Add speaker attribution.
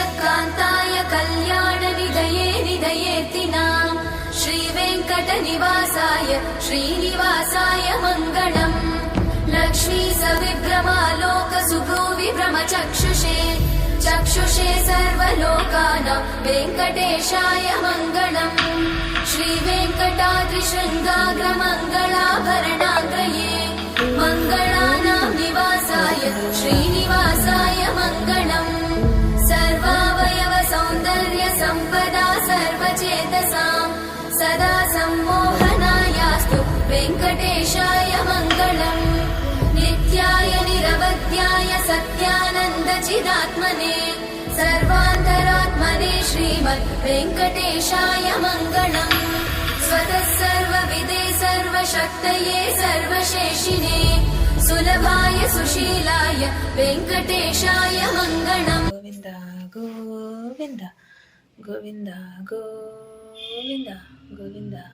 Speaker 1: श्रीयकान्ताय कल्याणनिधये निधयेतिनां श्रीवेङ्कटनिवासाय श्रीनिवासाय मङ्गलम्। लक्ष्मी सविभ्रमालोकसुभ्रूविभ्रमचक्षुषे चक्षुषे सर्वलोकानां वेङ्कटेशाय मङ्गलम्। श्रीवेङ्कटाद्रिशृङ्गाग्रमङ्गलाभरणाग्रये मङ्गलानां निवासाय श्रीनिवासाय मङ्गलम्। सर्वावयव सौन्दर्य सम्पदा सर्वचेतसां सदा सम्मोहनायास्तु वेङ्कटेशाय मङ्गलम्। नित्याय निरवध्याय सत्यानन्दचिदात्मने सर्वान्तरात्मने श्रीमद् वेङ्कटेशाय मङ्गलम्। स्वतः सर्वविदे सर्वशक्तये सर्वशेषिने सुलभाय सुशीलाय वेङ्कटेशाय मङ्गलम्।
Speaker 2: ಗೋವಿಂದ ಗೋವಿಂದ ಗೋವಿಂದ ಗೋವಿಂದ ಗೋವಿಂದ